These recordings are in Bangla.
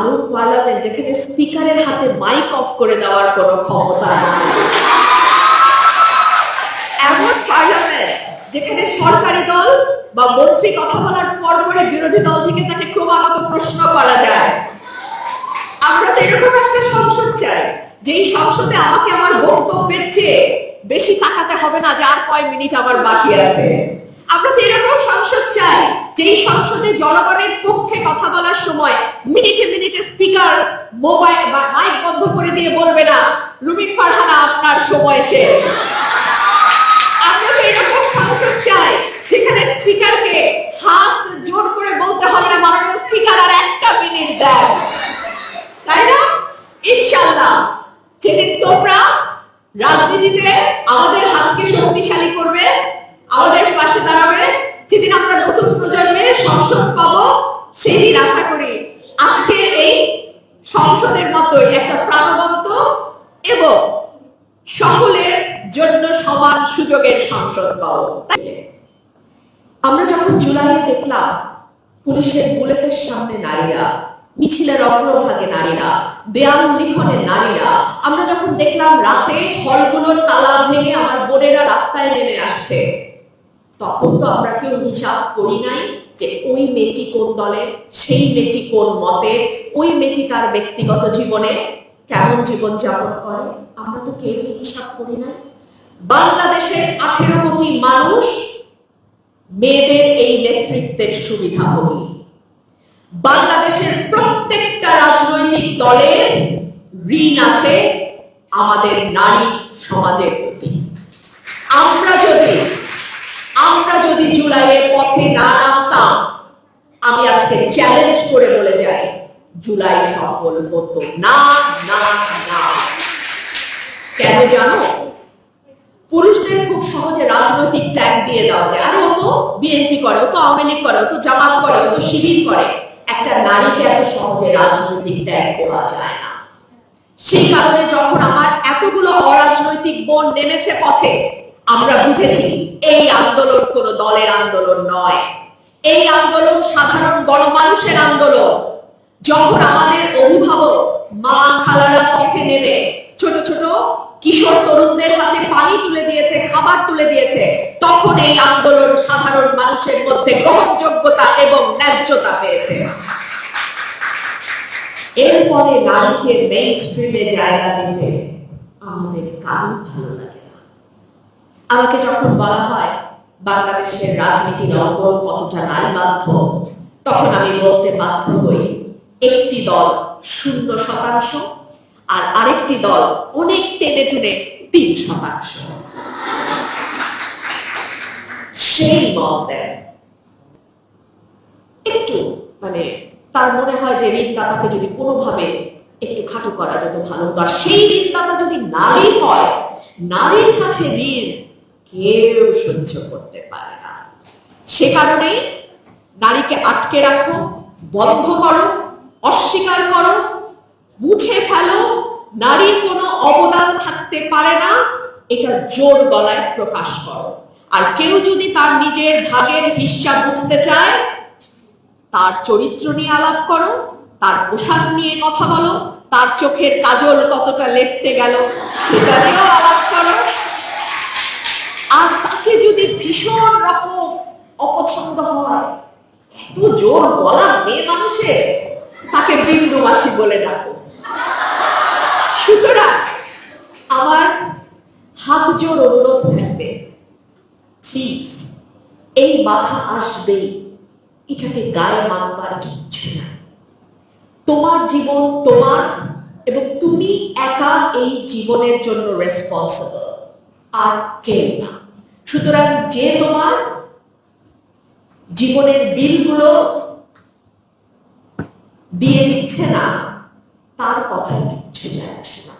আরব পার্লামেন্ট যেখানে স্পিকারের হাতে মাইক অফ করে দেওয়ার কোনো ক্ষমতা নেই, এমন পার্লামেন্ট যেখানে সরকারি দল বা মন্ত্রী কথা বলার পরে বিরোধী দল থেকে তাকে ক্রমাগত প্রশ্ন করা যায়। আমরা তো এরকম একটা সংসদ চাই যেই সংসদে আমাকে আমার বক্তব্যের চেয়ে বেশি তাকাতে হবে না যে আর কয় মিনিট আমার বাকি আছে। আমরা তো এরকম সংসদ চাই যেই সংসদে জনগণের পক্ষে কথা বলার সময় মিনিটে মিনিটে স্পিকার মোবাইল বা মাইক বন্ধ করে দিয়ে বলবে না রুমিন ফারহানা আপনার সময় শেষ। আমরা তো এরকম সংসদ চাই যেখানে স্পিকারকে হাত জোর করে বলতে হবে না মাননীয় স্পিকার আর একটা মিনিট দেন, তাই না? ইনশাআল্লাহ যেদিন তোমরা রাজনীতিতে আমাদের হাতকে শক্তিশালী করবে, আমাদের পাশে দাঁড়াবে, যেদিন আমরা নতুন প্রজন্মের সংসদ পাবো, সেদিন আশা করি আজকের এই সংসদের মতো একটা প্রাণবন্ত এবং সকলের জন্য সমান সুযোগের সংসদ পাবো। আমরা যখন জুলাইয়ে দেখলাম পুলিশের বুলেটের সামনে নারীরা, মিছিলের অগ্রভাগে নারীরা, দেয়াল লিখনে নারীরা, আমরা যখন দেখলাম রাতে হলগুলোর তালা ভেঙে আমার বোনেরা রাস্তায় নেমে আসছে, তখন তো আমরা কেউ হিসাব করি নাই যে ওই মেয়েটি কোন দলের, সেই মেয়েটি কোন মতের, ওই মেয়েটি তার ব্যক্তিগত জীবনে কেমন জীবন যাপন করে, আমরা তো কেউ হিসাব করি নাই। বাংলাদেশের 18 কোটি মানুষ মেয়েদের এই নেতৃত্বের সুবিধাভোগী। বাংলাদেশের প্রত্যেকটা রাজনৈতিক দলের ঋণ আছে আমাদের নারী সমাজের প্রতি। আমরা যদি জুলাইয়ের পথে না নামতাম, আমি আজকে চ্যালেঞ্জ করে বলে যাই জুলাই সফল হতো না। না না, কেন জানো? পুরুষদের খুব সহজে রাজনৈতিক ট্যাগ দিয়ে দেওয়া যায়, আর ও তো বিএনপি করে, ও তো আওয়ামী লীগ করে, ও তো জামাত করে, ও তো শিবির করে। একটা নারীকে এত সহজে রাজনৈতিক ট্যাগ দেওয়া যায় না। সেই কারণে যখন আমার এতগুলো অরাজনৈতিক বোন নেমেছে পথে, আমরা বুঝেছি এই আন্দোলন কোনো দলের আন্দোলন নয়, এই আন্দোলন সাধারণ গণমানুষের আন্দোলন। যখন আমাদের অভিভাবক মা খালারা পথে নেমে ছোট ছোট কিশোর তরুণদের হাতে পানি তুলে দিয়েছে, খাবার তুলে দিয়েছে, তখন এই আন্দোলন সাধারণ মানুষের মধ্যে গ্রহণযোগ্যতা এবং ন্যায্যতা পেয়েছে। এরপরে নারীকে মেইনস্ট্রিমে জায়গা দিতে আমাদের কারো ভালো লাগে না। আমাকে যখন বলা হয় বাংলাদেশের রাজনীতির অঙ্গন কতটা নারীবান্ধব, তখন আমি বলতে বাধ্য হই একটি দল 0% আর আরেকটি দল অনেক টেনে টুনে 3%। সেই মত দেন একটু তার মনে হয় যে ঋণদাতাকে যদি কোনোভাবে একটু খাটো করা যেত ভালো হতো। আর সেই ঋণদাতা যদি নারী হয়, নারীর কাছে ঋণ কেউ সহ্য করতে পারে না। সে কারণে নারীকে আটকে রাখো, বন্ধ করো, অস্বীকার করো, মুছে ফেলো, নারীর কোনো অবদান থাকতে পারে না, এটা জোর গলায় প্রকাশ করো। আর কেউ যদি তার নিজের ভাগের হিসাব বুঝতে চায়, তার চরিত্র নিয়ে আলাপ করো, তার পোশাক নিয়ে কথা বলো, তার চোখের কাজল কতটা লেপটে গেল সেটা নিয়েও আলাপ করো। আর তাকে যদি ভীষণ রকম অপছন্দ হয়, এত জোর গলা মেয়ে মানুষের, তাকে বিন্দুবাসী বলে ডাকো। সুতরাং আমার হাত জোর অনুরোধ থাকবে, প্লিজ এই বাধা আসবেই, এটাকে গায়ে মানবার কিচ্ছু না। তোমার জীবন তোমার, এবং তুমি একা এই জীবনের জন্য রেসপন্সিবল, আর কেউ না। সুতরাং যে তোমার জীবনের বিলগুলো দিয়ে দিচ্ছে না, তার কথায় কিচ্ছু যায় আসে না।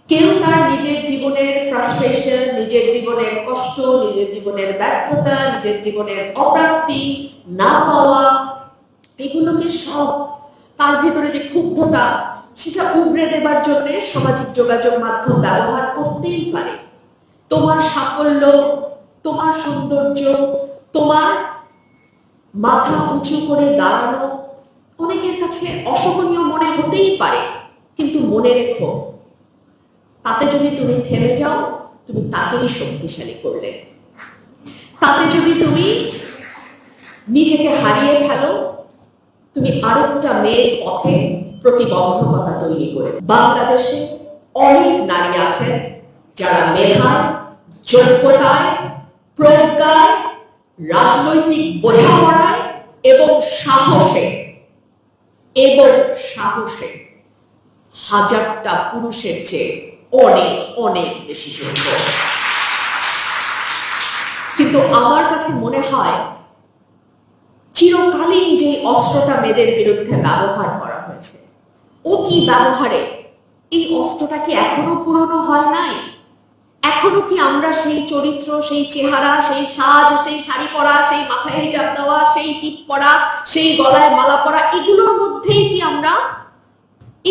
কেউ তার নিজের জীবনের ফ্রাস্ট্রেশন, নিজের জীবনের কষ্ট, নিজের জীবনের ব্যর্থতা, নিজের জীবনের অপ্রাপ্তি, না পাওয়া, এগুলোকে সব, তার ভিতরে যে ক্ষুব্ধতা, সেটা উগড়ে দেবার জন্য সামাজিক যোগাযোগ মাধ্যম ব্যবহার করতেই পারে। তোমার সাফল্য, তোমার সৌন্দর্য, তোমার মাথা উঁচু করে দাঁড়ানো অনেকের কাছে অসহনীয় মনে হতেই পারে, কিন্তু মনে রেখো, তাতে যদি তুমি থেমে যাও, তুমি তাকেই শক্তিশালী করলে। তাতে যদি তুমি নিজেকে হারিয়ে ফেলো, তুমি আরেকটা মেয়ের পথে প্রতিবন্ধকতা তৈরি করে। বাংলাদেশে অনেক নারী আছেন যারা মেধায়, যোগ্যতায়, প্রজ্ঞায়, রাজনৈতিক বোঝাপড়ায় এবং সাহসে হাজারটা পুরুষের চেয়ে অনেক অনেক বেশি যোগ্য। কিন্তু আমার কাছে মনে হয় চিরকালীন যে অস্ত্রটা মেয়েদের বিরুদ্ধে ব্যবহার করা হয়েছে, অতি ব্যবহারে এই অস্ত্রটা কি এখনো পুরনো হয় নাই? এখনো কি আমরা সেই চরিত্র, সেই চেহারা, সেই সাজ, সেই শাড়ি পরা, সেই মাথায় হিজাব দেওয়া, সেই টিপ পরা, সেই গলায় মালা পরা, এগুলোর মধ্যেই কি আমরা,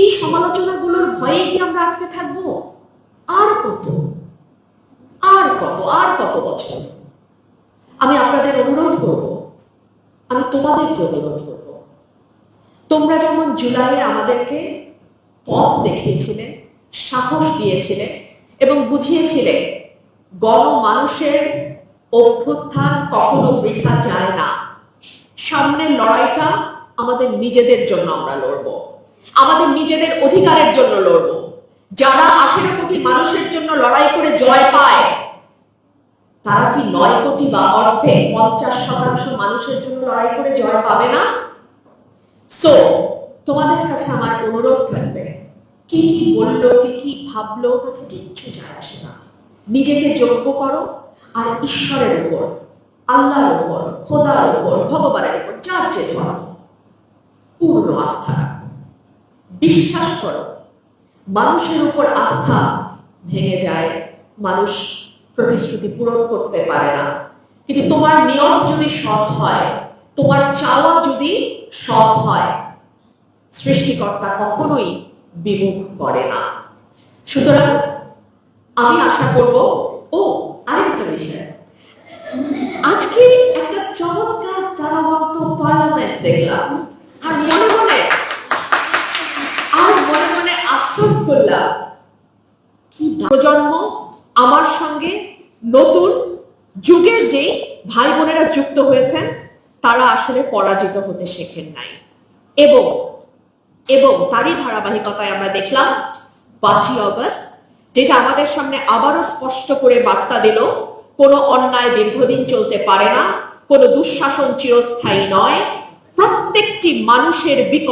এই সমালোচনাগুলোর ভয়ে কি আমরা আটকে থাকবো? আর কত বছর? আমি আপনাদের অনুরোধ করব, আমি তোমাদেরকে অনুরোধ করব, তোমরা যেমন জুলাইয়ে আমাদেরকে পথ দেখিয়েছিলে, সাহস দিয়েছিলে এবং বুঝিয়েছিলে গণমানুষের অভ্যুত্থান কখনো বৃথা যায় না। সামনের লড়াইটা আমাদের নিজেদের জন্য আমরা লড়ব, আমাদের নিজেদের অধিকারের জন্য লড়ব। যারা 18 কোটি মানুষের জন্য লড়াই করে জয় পায়, তারা কি 9 কোটি বা অর্ধেক 50% মানুষের জন্য লড়াই করে জয় পাবে না? সো তোমাদের কাছে আমার অনুরোধ থাকবে, কি বললো, কি ভাবলো, তাতে কিচ্ছু যায় আসে না। নিজেকে যোগ্য করো আর ঈশ্বরের উপর, আল্লাহর উপর, খোদার উপর, ভগবানের উপর, যার যে ধর্ম, পূর্ণ আস্থা রাখো। বিশ্বাস করো, মানুষের উপর আস্থা ভেঙে যায়, মানুষ প্রতিশ্রুতি পূরণ করতে পারে না। কিন্তু তোমার নিয়ত যদি সৎ হয়, তোমার চাওয়া যদি সৎ হয়, সৃষ্টিকর্তা কখনোই বিমুখ করে না। সুতরাং আমি আশা করব, আরেকটা বিষয়, আজকে একটা চমৎকার প্রাণবন্ত পার্লামেন্ট দেখলাম, আর মনে মনে আফসোস করলাম, কি প্রজন্ম আমার সঙ্গে নতুন যুগের যে ভাই বোনেরা যুক্ত হয়েছেন, তারা আসলে পরাজিত হতে শেখেন নাই। এবং তারই ধারাবাহিকতায় আমরা দেখলাম 5ই অগস্ট, যেটা আমাদের সামনে আবারও স্পষ্ট করে বার্তা দিল, কোনো অন্যায় দীর্ঘদিন চলতে পারে না, কোনো দুঃশাসন চিরস্থায়ী নয়, প্রত্যেকটি মানুষের বিকল্প